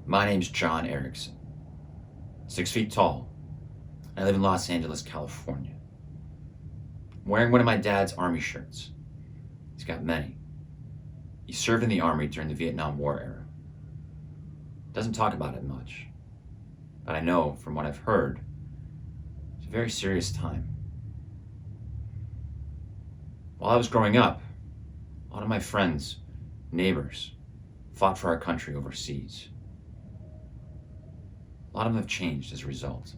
My name's John Erickson. 6 feet tall. I live in Los Angeles, California. I'm wearing one of my dad's army shirts. He's got many. He served in the army during the Vietnam War era. Doesn't talk about it much. But I know from what I've heard, it's a very serious time. While I was growing up, a lot of my friends, neighbors, fought for our country overseas. A lot of them have changed as a result.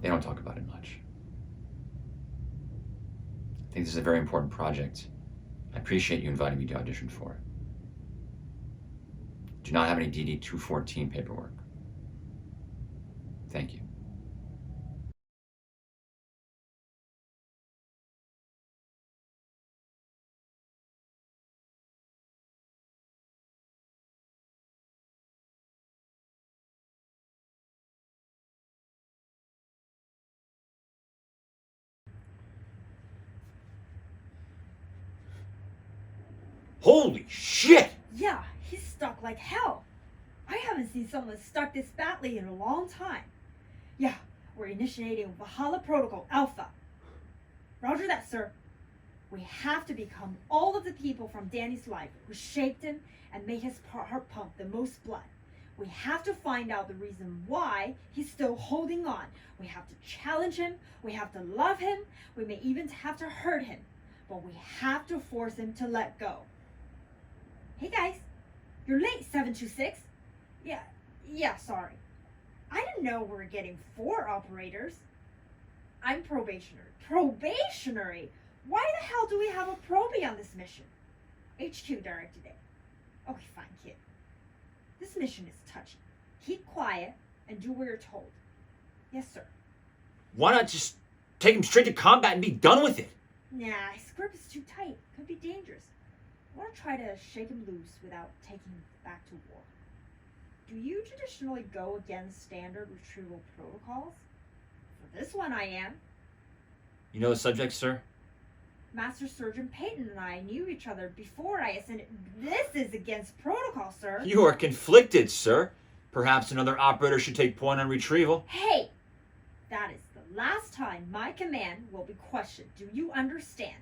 They don't talk about it much. I think this is a very important project. I appreciate you inviting me to audition for it. Do not have any DD 214 paperwork. Thank you. Holy shit! Yeah, he's stuck like hell. I haven't seen someone stuck this badly in a long time. Yeah, we're initiating Valhalla Protocol Alpha. Roger that, sir. We have to become all of the people from Danny's life who shaped him and made his heart pump the most blood. We have to find out the reason why he's still holding on. We have to challenge him. We have to love him. We may even have to hurt him. But we have to force him to let go. Hey guys, you're late, 726. Yeah, sorry. I didn't know we were getting 4 operators. I'm probationary. Probationary? Why the hell do we have a probie on this mission? HQ directed it. Okay, fine, kid. This mission is touchy. Keep quiet and do what you're told. Yes, sir. Why not just take him straight to combat and be done with it? Nah, his grip is too tight. Could be dangerous. I want to try to shake him loose without taking him back to war. Do you traditionally go against standard retrieval protocols? For this one, I am. You know the subject, sir? Master Surgeon Peyton and I knew each other before I ascended. This is against protocol, sir. You are conflicted, sir. Perhaps another operator should take point on retrieval. Hey! That is the last time my command will be questioned. Do you understand?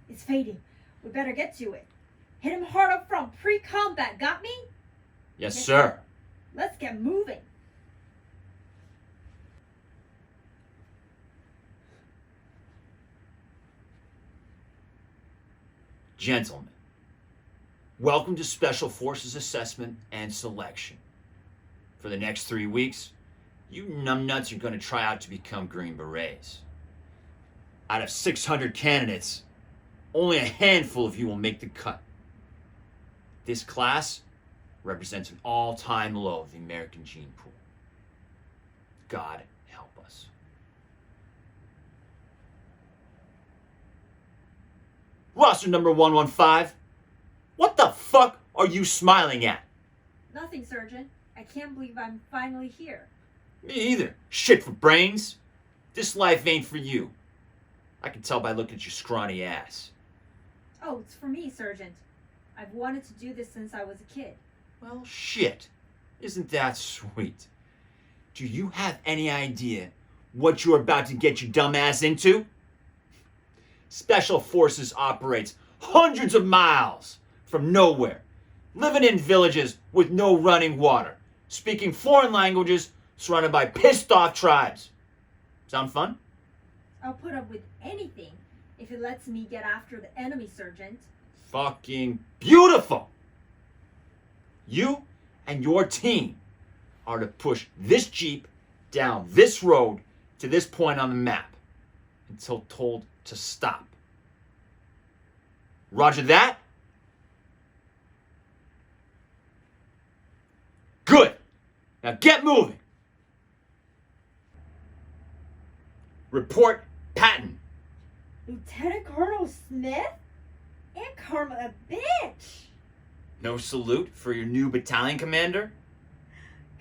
It's fading. We better get to it. Hit him hard up front, pre-combat. Got me? Yes, sir. Let's get moving. Gentlemen, welcome to Special Forces Assessment and Selection. For the next 3 weeks, you numbnuts are going to try out to become Green Berets. Out of 600 candidates, only a handful of you will make the cut. This class represents an all-time low of the American gene pool. God help us. Roster number 115. What the fuck are you smiling at? Nothing, Surgeon. I can't believe I'm finally here. Me either. Shit for brains. This life ain't for you. I can tell by looking at your scrawny ass. Oh, it's for me, Sergeant. I've wanted to do this since I was a kid. Well, shit. Isn't that sweet? Do you have any idea what you're about to get your dumb ass into? Special Forces operates hundreds of miles from nowhere, living in villages with no running water, speaking foreign languages, surrounded by pissed off tribes. Sound fun? I'll put up with anything if it lets me get after the enemy, Sergeant. Fucking beautiful! You and your team are to push this Jeep down this road to this point on the map until told to stop. Roger that? Good. Now get moving. Report Patton. Lieutenant Colonel Smith? Aunt Karma a bitch! No salute for your new battalion commander?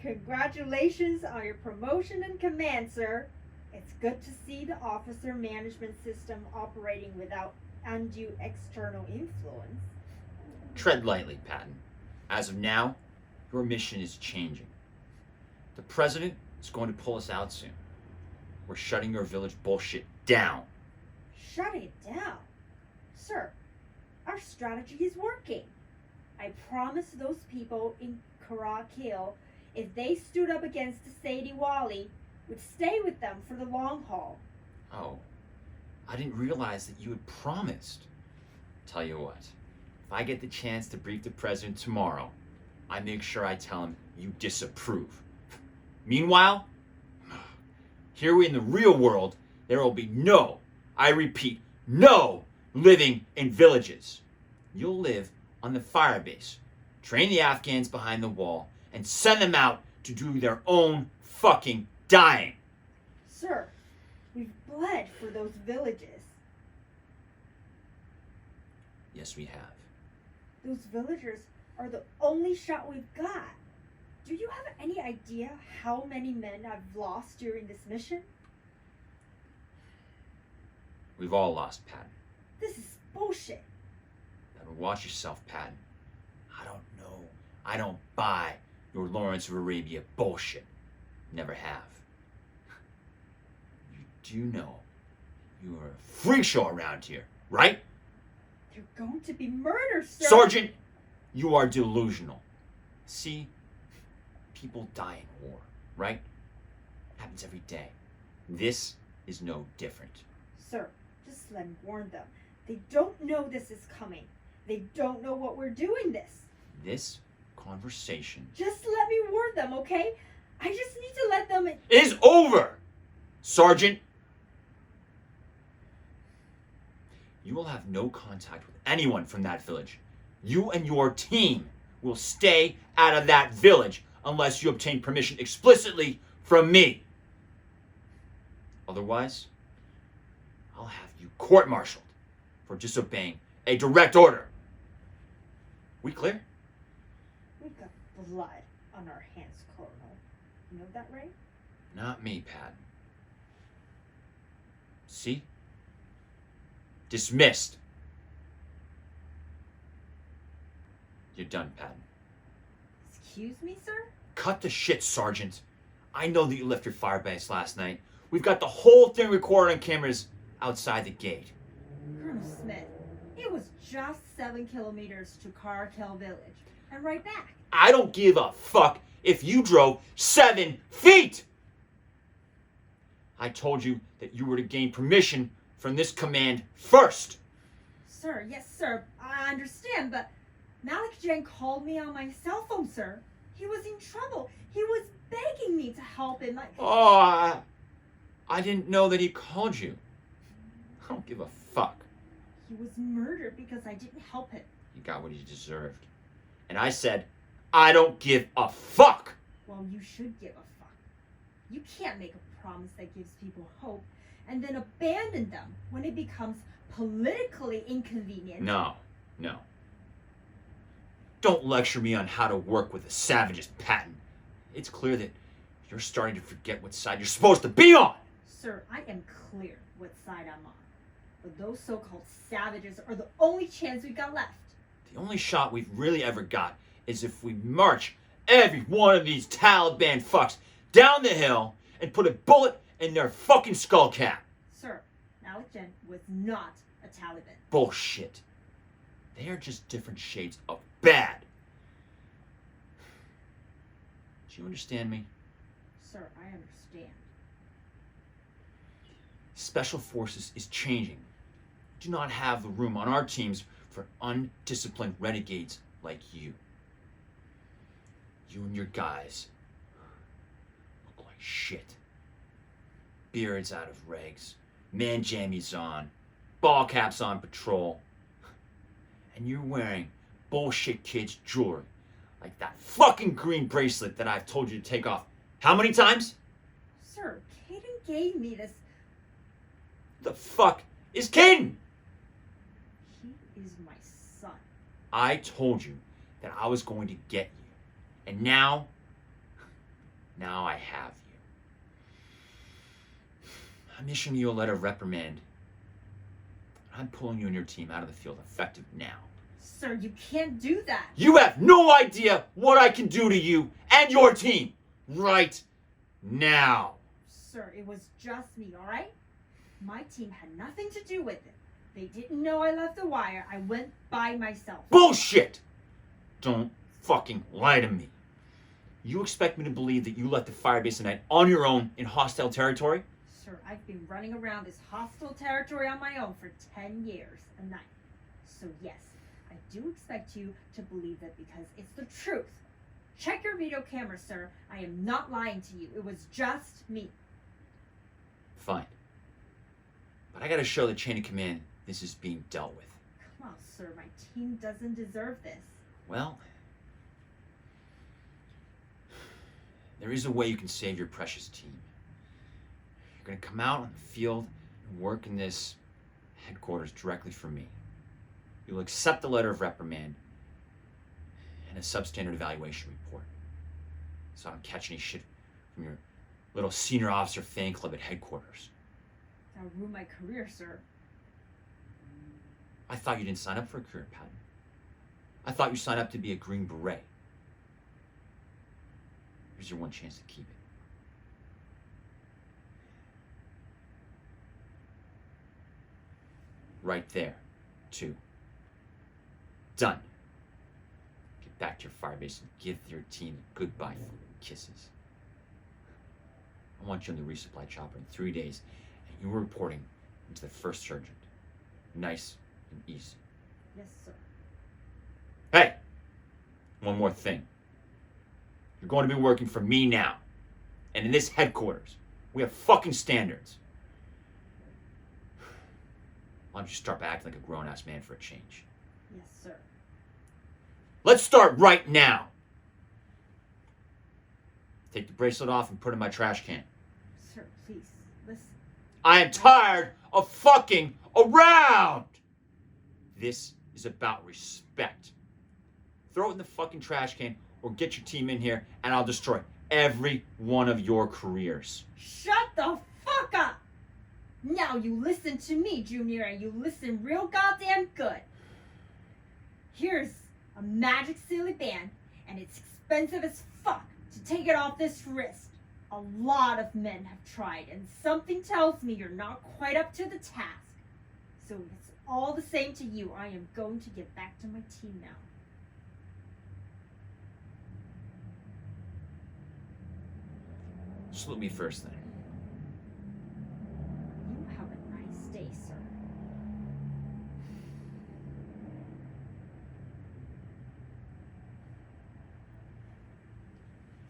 Congratulations on your promotion and command, sir. It's good to see the officer management system operating without undue external influence. Tread lightly, Patton. As of now, your mission is changing. The president is going to pull us out soon. We're shutting your village bullshit down. Shut it down. Sir, our strategy is working. I promised those people in Karakil, if they stood up against the Sadie Wally, would stay with them for the long haul. Oh, I didn't realize that you had promised. Tell you what, if I get the chance to brief the president tomorrow, I make sure I tell him you disapprove. Meanwhile, here in the real world, there will be no, I repeat, no living in villages. You'll live on the fire base, train the Afghans behind the wall, and send them out to do their own fucking dying. Sir, we've bled for those villages. Yes, we have. Those villagers are the only shot we've got. Do you have any idea how many men I've lost during this mission? We've all lost, Patton. This is bullshit. Better watch yourself, Patton. I don't know. I don't buy your Lawrence of Arabia bullshit. Never have. You do know you are a freak show around here, right? They're going to be murdered, sir. Sergeant, you are delusional. See, people die in war, right? Happens every day. This is no different. Sir, just let me warn them. They don't know this is coming. They don't know what we're doing this. This conversation Just let me warn them, okay? I just need to let them... is over, Sergeant. You will have no contact with anyone from that village. You and your team will stay out of that village unless you obtain permission explicitly from me. Otherwise, I'll have you court-martialed for disobeying a direct order. We clear? We've got blood on our hands, Colonel. You know that, right? Not me, Patton. See? Dismissed. You're done, Patton. Excuse me, sir? Cut the shit, Sergeant. I know that you left your firebase last night. We've got the whole thing recorded on cameras outside the gate. Colonel Smith, it was just 7 kilometers to Karakil village and right back. I don't give a fuck if you drove 7 feet! I told you that you were to gain permission from this command first. Sir, yes, sir, I understand, but Malik Jen called me on my cell phone, sir. He was in trouble. He was begging me to help him. Oh, I didn't know that he called you. I don't give a fuck. He was murdered because I didn't help him. You got what you deserved. And I said, I don't give a fuck. Well, you should give a fuck. You can't make a promise that gives people hope and then abandon them when it becomes politically inconvenient. No. Don't lecture me on how to work with the savages, Patton. It's clear that you're starting to forget what side you're supposed to be on. Sir, I am clear what side I'm on. But those so-called savages are the only chance we've got left. The only shot we've really ever got is if we march every one of these Taliban fucks down the hill and put a bullet in their fucking skull cap. Sir, Malik Jen was not a Taliban. Bullshit. They are just different shades of bad. Do you understand me? Sir, I understand. Special Forces is changing. We do not have the room on our teams for undisciplined renegades like you. You and your guys look like shit. Beards out of rags, man jammies on, ball caps on patrol. And you're wearing bullshit kids' jewelry, like that fucking green bracelet that I've told you to take off. How many times? Sir, Caden gave me this. The fuck is Caden? He is my son. I told you that I was going to get you. And now I have you. I'm issuing you a letter of reprimand. I'm pulling you and your team out of the field effective now. Sir, you can't do that. You have no idea what I can do to you and your team right now. Sir, it was just me, alright? My team had nothing to do with it. They didn't know I left the wire. I went by myself. Bullshit! Don't fucking lie to me. You expect me to believe that you left the firebase tonight on your own in hostile territory? Sir, I've been running around this hostile territory on my own for 10 years a night. So yes, I do expect you to believe that because it's the truth. Check your video camera, sir. I am not lying to you. It was just me. Fine. But I gotta show the chain of command this is being dealt with. Come on, sir. My team doesn't deserve this. Well, there is a way you can save your precious team. You're gonna come out on the field and work in this headquarters directly for me. You'll accept the letter of reprimand and a substandard evaluation report. So I don't catch any shit from your little senior officer fan club at headquarters. That'll ruin my career, sir. I thought you didn't sign up for a career pattern. I thought you signed up to be a Green Beret. Here's your one chance to keep it. Right there, too. Done. Get back to your firebase and give your team goodbye kisses. I want you on the resupply chopper in 3 days, and you're reporting into the first sergeant. Nice and easy. Yes, sir. Hey! One more thing. You're going to be working for me now. And in this headquarters, we have fucking standards. Why don't you start by acting like a grown-ass man for a change? Yes, sir. Let's start right now. Take the bracelet off and put it in my trash can. Sir, please, listen. I am tired of fucking around. This is about respect. Throw it in the fucking trash can or get your team in here and I'll destroy every one of your careers. Shut the fuck up! Now you listen to me, Junior, and you listen real goddamn good. Here's a magic silly band, and it's expensive as fuck to take it off this wrist. A lot of men have tried, and something tells me you're not quite up to the task. So if it's all the same to you, I am going to get back to my team now. Salute me first then.